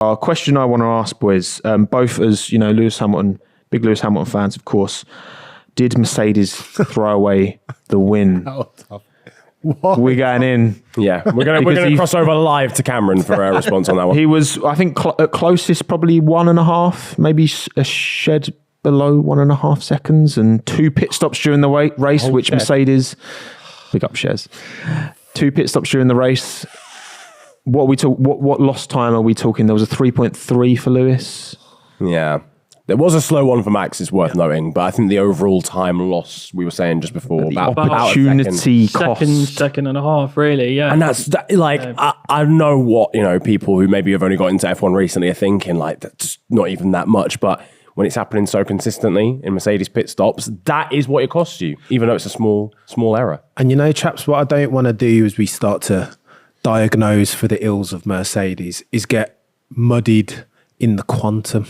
Our question I want to ask, boys, both as, Lewis Hamilton, big Lewis Hamilton fans, of course, did Mercedes throw away the win? What? We're going in. Yeah, we're gonna cross over live to Cameron for a response on that one. He was, I think, at closest probably 1.5, maybe a shed below 1.5 seconds, and 2 pit stops during the race, which shed. Mercedes, big up shares, 2 pit stops during the race. What lost time are we talking? There was a 3.3 for Lewis. Yeah. There was a slow one for Max, it's worth noting, but I think the overall time loss, we were saying just before, about opportunity cost. Second and a half, really, yeah. And that's I know what, people who maybe have only got into F1 recently are thinking, like, that's not even that much, but when it's happening so consistently in Mercedes pit stops, that is what it costs you, even though it's a small error. And chaps, what I don't want to do as we start to diagnose for the ills of Mercedes is get muddied in the quantum.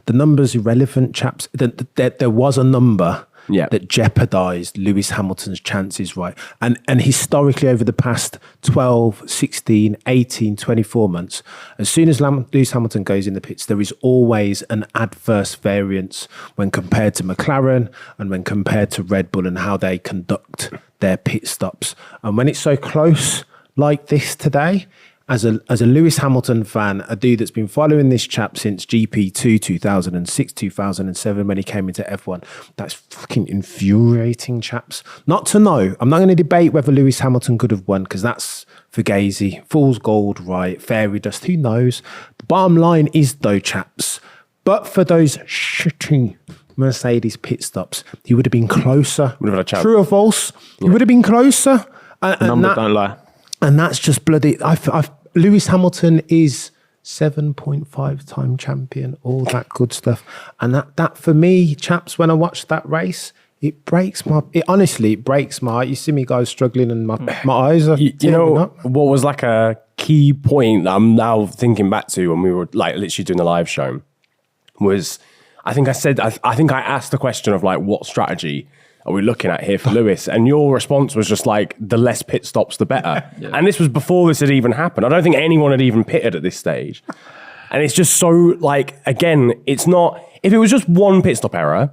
The number's irrelevant, chaps. There was a number that jeopardised Lewis Hamilton's chances, right? And historically over the past 12, 16, 18, 24 months, as soon as Lewis Hamilton goes in the pits, there is always an adverse variance when compared to McLaren and when compared to Red Bull and how they conduct their pit stops. And when it's so close like this today, as a Lewis Hamilton fan, a dude that's been following this chap since GP2, 2006, 2007, when he came into F1, that's fucking infuriating, chaps. Not to know. I'm not going to debate whether Lewis Hamilton could have won, because that's fugazi. Fool's gold, right? Fairy dust, who knows? The bottom line is, though, chaps, but for those shitty Mercedes pit stops, he would have been closer. Would have had a chance. True or false? Yeah. He would have been closer. Numbers don't lie. And that's just bloody... Lewis Hamilton is 7.5-time champion, all that good stuff. And that for me, chaps, when I watch that race, it breaks my heart. You see me guys struggling and my eyes are what was like a key point that I'm now thinking back to when we were like literally doing the live show was, I think I asked the question of like, what strategy are we looking at here for Lewis? And your response was just like, the less pit stops, the better. Yeah. And this was before this had even happened. I don't think anyone had even pitted at this stage. And it's just so, like, again, it's not... If it was just one pit stop error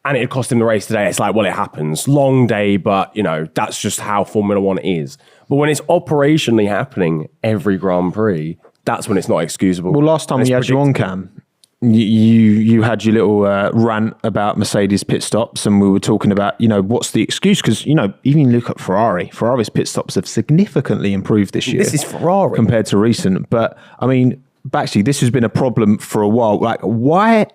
and it had cost him the race today, it's like, well, it happens. Long day, but, that's just how Formula One is. But when it's operationally happening every Grand Prix, that's when it's not excusable. Well, last time we had you on, Cam, you had your little rant about Mercedes pit stops, and we were talking about, what's the excuse? Because, even look at Ferrari's pit stops have significantly improved this year. This is Ferrari. Compared to recent. But, I mean, actually, this has been a problem for a while. Like, why...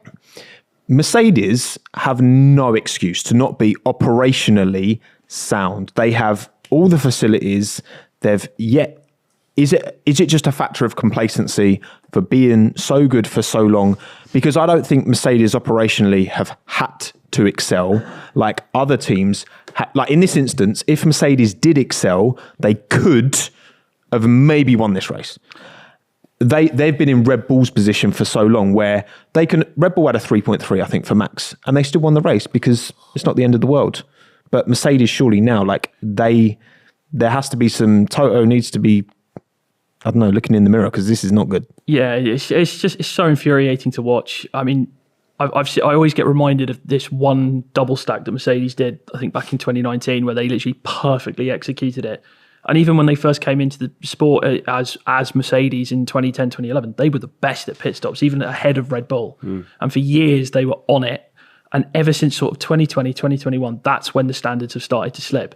Mercedes have no excuse to not be operationally sound. They have all the facilities. Is it just a factor of complacency for being so good for so long? Because I don't think Mercedes operationally have had to excel like other teams. Like in this instance, if Mercedes did excel, they could have maybe won this race. They've been in Red Bull's position for so long where they can... Red Bull had a 3.3, I think, for Max, and they still won the race because it's not the end of the world. But Mercedes surely now, like there has to be some... Toto needs to be... I don't know, looking in the mirror, because this is not good. Yeah, it's so infuriating to watch. I mean, I always get reminded of this one double stack that Mercedes did, I think back in 2019, where they literally perfectly executed it. And even when they first came into the sport as Mercedes in 2010, 2011, they were the best at pit stops, even ahead of Red Bull. And for years, they were on it. And ever since sort of 2020, 2021, that's when the standards have started to slip.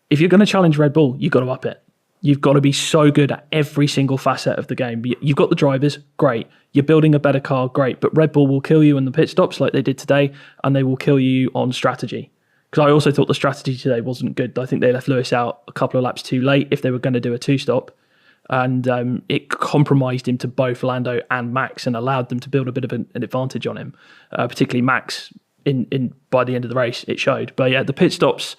If you're going to challenge Red Bull, you've got to up it. You've got to be so good at every single facet of the game. You've got the drivers, great. You're building a better car, great. But Red Bull will kill you in the pit stops like they did today, and they will kill you on strategy. Because I also thought the strategy today wasn't good. I think they left Lewis out a couple of laps too late if they were going to do a two-stop. And it compromised him to both Lando and Max and allowed them to build a bit of an advantage on him. Particularly Max, by the end of the race, it showed. But yeah, the pit stops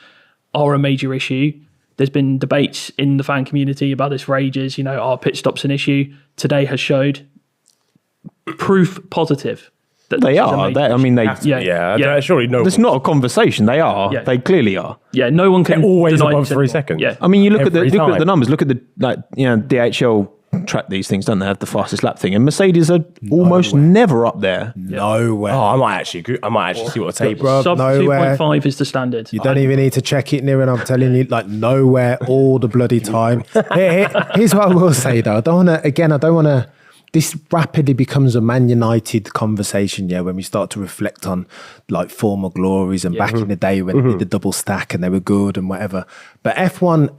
are a major issue. There's been debates in the fan community about this for ages. Are pit stops an issue? Today has showed proof positive. That they are. Surely no. There's not a conversation. They are. Yeah. They clearly are. Yeah, no one can. They're always above 3 seconds. Yeah. I mean, you look at the numbers. Look at the DHL track these things, don't they? Have the fastest lap thing, and Mercedes are almost never up there. Nowhere. Oh, I might actually see what a table. Bruv, Sub nowhere. 2.5 is the standard. You don't even need to check it, Niran. I'm telling you, like nowhere all the bloody time. Here's what I will say though. I don't want to. This rapidly becomes a Man United conversation, when we start to reflect on like former glories and back in the day when they did the double stack and they were good and whatever. But F1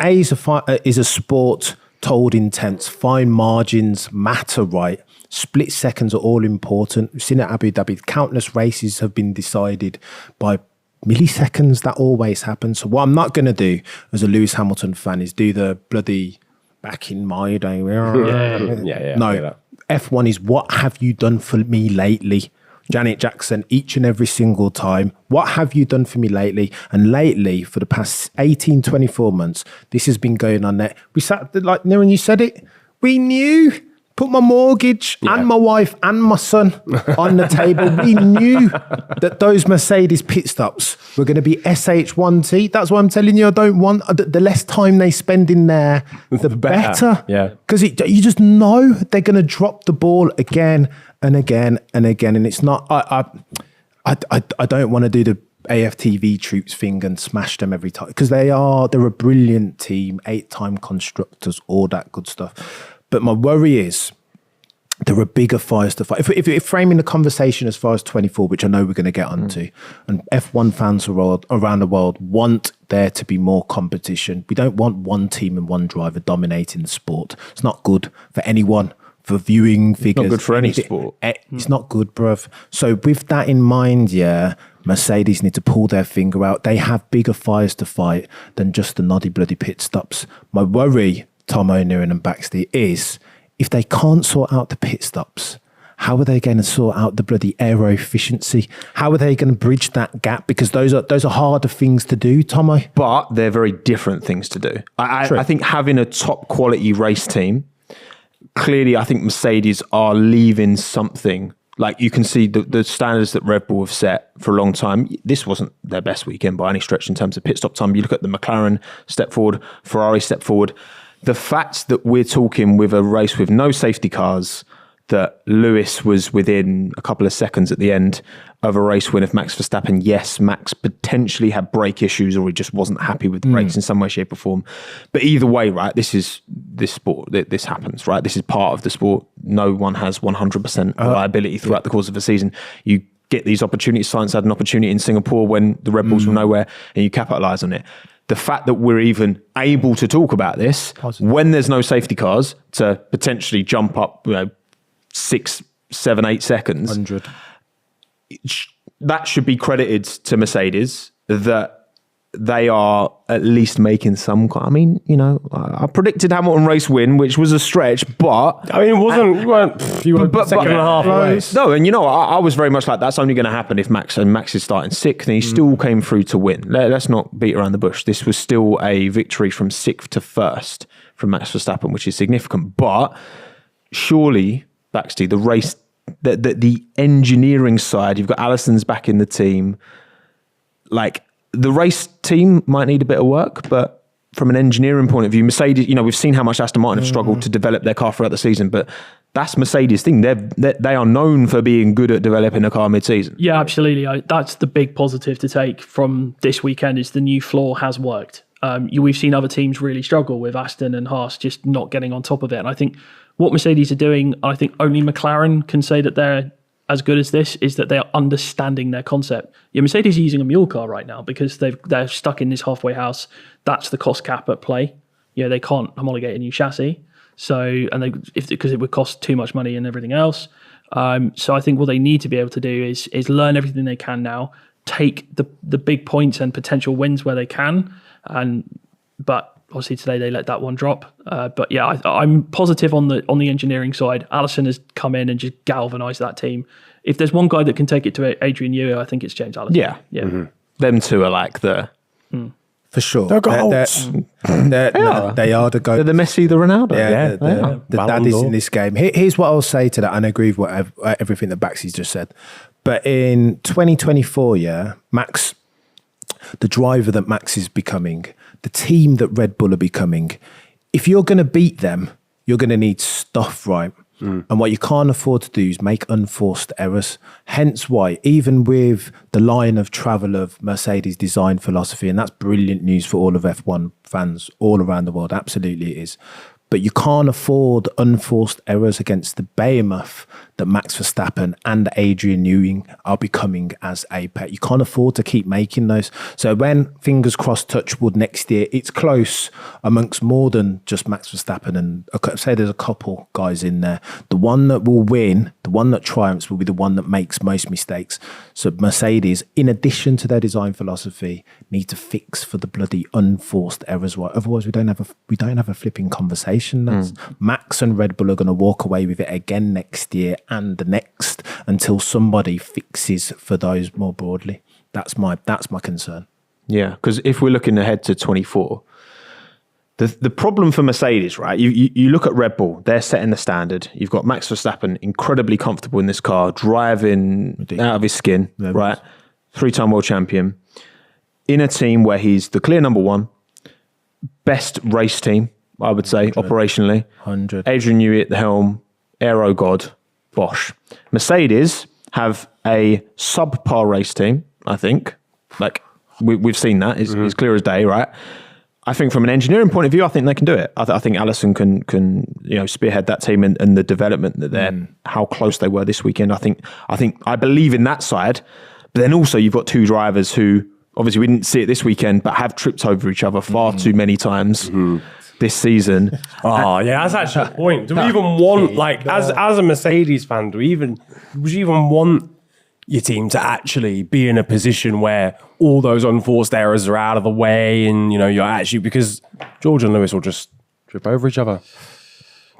is a sport told in tense. Fine margins matter, right? Split seconds are all important. We've seen at Abu Dhabi, countless races have been decided by milliseconds. That always happens. So what I'm not going to do as a Lewis Hamilton fan is do the bloody back in my day. Yeah. No, F1 is what have you done for me lately? Janet Jackson, each and every single time. What have you done for me lately? And lately, for the past 18, 24 months, this has been going on there. We sat, like Niran, you said it, we knew. Put my mortgage and my wife and my son on the table. We knew that those Mercedes pit stops were going to be SH1T. That's why I'm telling you, I don't want the less time they spend in there, the better. Yeah. Because you just know they're going to drop the ball again and again and again. And it's not, I don't want to do the AFTV troops thing and smash them every time because they're a brilliant team, 8-time constructors, all that good stuff. But my worry is there are bigger fires to fight. If framing the conversation as far as 24, which I know we're going to get onto, and F1 fans around the world want there to be more competition. We don't want one team and one driver dominating the sport. It's not good for anyone, for viewing figures. Not good for any sport. It's not good, bruv. So with that in mind, Mercedes need to pull their finger out. They have bigger fires to fight than just the noddy bloody pit stops. My worry, Tommo, Niran and Baxter, is if they can't sort out the pit stops, how are they going to sort out the bloody aero efficiency? How are they going to bridge that gap? Because those are harder things to do, Tommo. But they're very different things to do. I think having a top quality race team, clearly I think Mercedes are leaving something. Like you can see the standards that Red Bull have set for a long time. This wasn't their best weekend by any stretch in terms of pit stop time. You look at the McLaren step forward, Ferrari step forward. The fact that we're talking with a race with no safety cars, that Lewis was within a couple of seconds at the end of a race win of Max Verstappen. Yes, Max potentially had brake issues or he just wasn't happy with the brakes in some way, shape or form. But either way, right, this is this sport. This happens, right? This is part of the sport. No one has 100% reliability throughout the course of a season. You get these opportunities. Science had an opportunity in Singapore when the Red Bulls were nowhere and you capitalise on it. The fact that we're even able to talk about this when there's no safety cars to potentially jump up, 6, 7, 8 seconds. 100. That should be credited to Mercedes that they are at least making some. I mean, I predicted Hamilton race win, which was a stretch, but I mean, it wasn't. You were second and a half away. No, and I was very much like that's only going to happen if Max is starting sixth, and he still came through to win. Let's not beat around the bush. This was still a victory from sixth to first from Max Verstappen, which is significant. But surely, Baxter, the race, the engineering side, you've got Allison's back in the team, like. The race team might need a bit of work, but from an engineering point of view, Mercedes, we've seen how much Aston Martin have struggled to develop their car throughout the season, but that's Mercedes' thing. They are known for being good at developing a car mid-season. Yeah, absolutely. That's the big positive to take from this weekend is the new floor has worked. We've seen other teams really struggle with Aston and Haas just not getting on top of it. And I think what Mercedes are doing, I think only McLaren can say that they're as good as this, is that they are understanding their concept. Yeah, Mercedes are using a mule car right now because they're stuck in this halfway house. That's the cost cap at play. They can't homologate a new chassis. So, because it would cost too much money and everything else. So I think what they need to be able to do is learn everything they can now, take the big points and potential wins where they can. But obviously today they let that one drop. But yeah, I'm positive on the engineering side. Allison has come in and just galvanised that team. If there's one guy that can take it to Adrian Newey, I think it's James Allison. Yeah. Mm-hmm. Them two are like the... For sure. They're goats. They are the goats. They're the Messi, the Ronaldo. Yeah, the daddies in this game. Here's what I'll say to that, and I agree with everything that Baxy's just said. But in 2024, Max, the driver that Max is becoming, the team that Red Bull are becoming, if you're going to beat them, you're going to need stuff right. And what you can't afford to do is make unforced errors. Hence why, even with the line of travel of Mercedes design philosophy, and that's brilliant news for all of F1 fans all around the world, absolutely it is. But you can't afford unforced errors against the behemoth that Max Verstappen and Adrian Newey are becoming as a pair. You can't afford to keep making those. So when, fingers crossed, touch wood next year, it's close amongst more than just Max Verstappen and say there's a couple guys in there. The one that will win, the one that triumphs will be the one that makes most mistakes. So Mercedes, in addition to their design philosophy, need to fix for the bloody unforced errors. Right? Otherwise, we don't have a flipping conversation. That's Max and Red Bull are going to walk away with it again next year and the next until somebody fixes for those more broadly. That's my concern. Yeah, because if we're looking ahead to 24, the problem for Mercedes, right? You look at Red Bull, they're setting the standard. You've got Max Verstappen, incredibly comfortable in this car, driving out of his skin, right? 3-time world champion, in a team where he's the clear number one, best race team, I would say, 100. Operationally. 100. Adrian Newey at the helm, aero god, Bosch. Mercedes have a subpar race team, I think. Like, we've seen that. It's clear as day, right? I think from an engineering point of view, I think they can do it. I think Allison can spearhead that team and the development that they're, how close they were this weekend. I believe in that side. But then also you've got two drivers who, obviously we didn't see it this weekend, but have tripped over each other far too many times. This season. Oh, yeah, that's actually the point. Do we even want, like, as a Mercedes fan, would you even want your team to actually be in a position where all those unforced errors are out of the way and, you're actually, because George and Lewis will just trip over each other.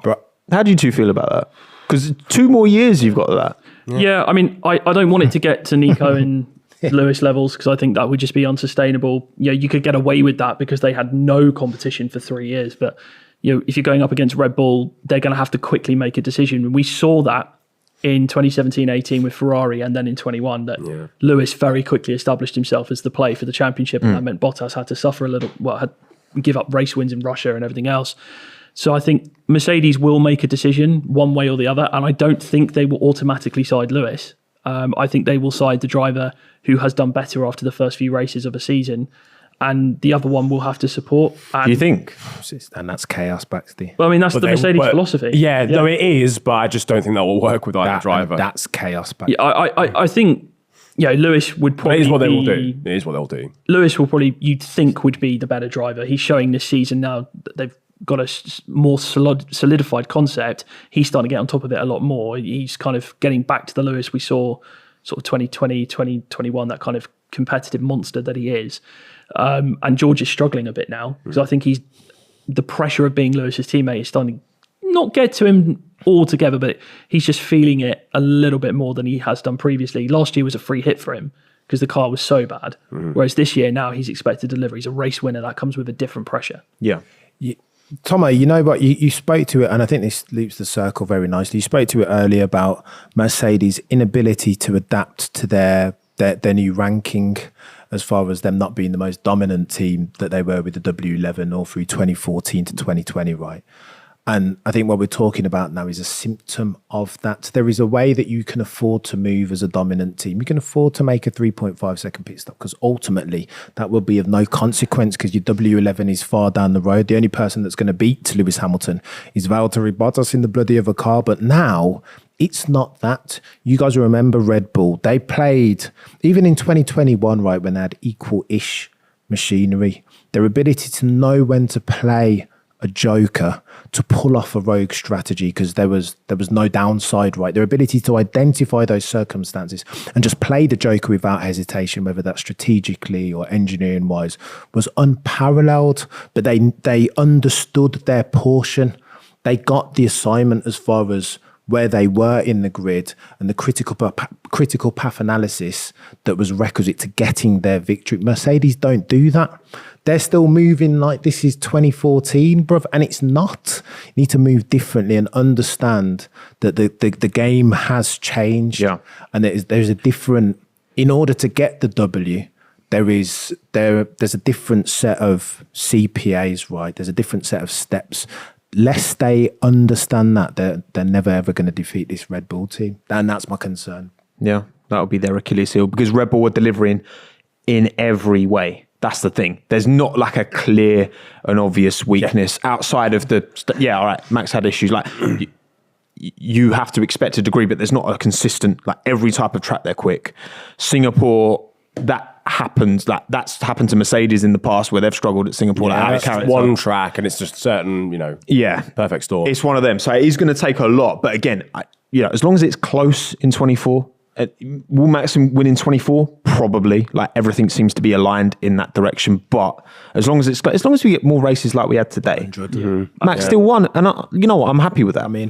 But how do you two feel about that? Because 2 more years you've got that. Yeah, I mean, I don't want it to get to Nico and Lewis levels because I think that would just be unsustainable. You could get away with that because they had no competition for 3 years. But if you're going up against Red Bull, they're going to have to quickly make a decision. We saw that in 2017-18 with Ferrari, and then in 21 that Lewis very quickly established himself as the play for the championship, and that meant Bottas had to suffer a little. Had give up race wins in Russia and everything else. So I think Mercedes will make a decision one way or the other, and I don't think they will automatically side Lewis. I think they will side the driver who has done better after the first few races of a season, and the other one will have to support. And do you think? And that's chaos, Baxter. Well, I mean, that's the Mercedes philosophy. Yeah, no, it is, but I just don't think that will work with either driver. That's chaos, Baxter. Yeah, I think, Lewis would probably It is what they will do. It is what they'll do. Lewis will probably, you'd think, would be the better driver. He's showing this season now that they've got a more solidified concept. He's starting to get on top of it a lot more. He's kind of getting back to the Lewis we saw sort of 2020, 2021, that kind of competitive monster that he is. And George is struggling a bit now because I think the pressure of being Lewis's teammate is starting to not get to him altogether, but he's just feeling it a little bit more than he has done previously. Last year was a free hit for him because the car was so bad. Whereas this year now he's expected to deliver. He's a race winner. That comes with a different pressure. Yeah. Tommo, you know what? You spoke to it, and I think this loops the circle very nicely. You spoke to it earlier about Mercedes' inability to adapt to their new ranking as far as them not being the most dominant team that they were with the W11 all through 2014 to 2020, right? And I think what we're talking about now is a symptom of that. There is a way that you can afford to move as a dominant team. You can afford to make a 3.5 second pit stop because ultimately that will be of no consequence because your W11 is far down the road. The only person that's going to beat Lewis Hamilton is Valtteri Bottas in the bloody other car. But now it's not that. You guys remember Red Bull. They played, even in 2021, right, when they had equal-ish machinery, their ability to know when to play a joker, to pull off a rogue strategy because there was no downside, right? Their ability to identify those circumstances and just play the joker without hesitation, whether that's strategically or engineering wise, was unparalleled. But they understood their portion. They got the assignment as far as where they were in the grid and the critical path analysis that was requisite to getting their victory. Mercedes don't do that. They're still moving like this is 2014, bruv, and it's not. You need to move differently and understand that the game has changed. Yeah. And there's a different, in order to get the W, there's a different set of CPAs, right? There's a different set of steps. lest they understand that, they're never ever going to defeat this Red Bull team. And that's my concern. Yeah, that would be their Achilles heel because Red Bull are delivering in every way. That's the thing. There's not like a clear and obvious weakness outside of the. All right, Max had issues. Like you have to expect a degree, but there's not a consistent. Like every type of track, they're quick. Singapore, that happens. Like that's happened to Mercedes in the past where they've struggled at Singapore. It's just one track, and it's just certain, perfect storm. It's one of them. So it is going to take a lot. But again, as long as it's close in 24. Will Max win in 24? Probably. Like everything seems to be aligned in that direction. But as long as we get more races like we had today, Max still won, and you know what? I'm happy with that. I mean,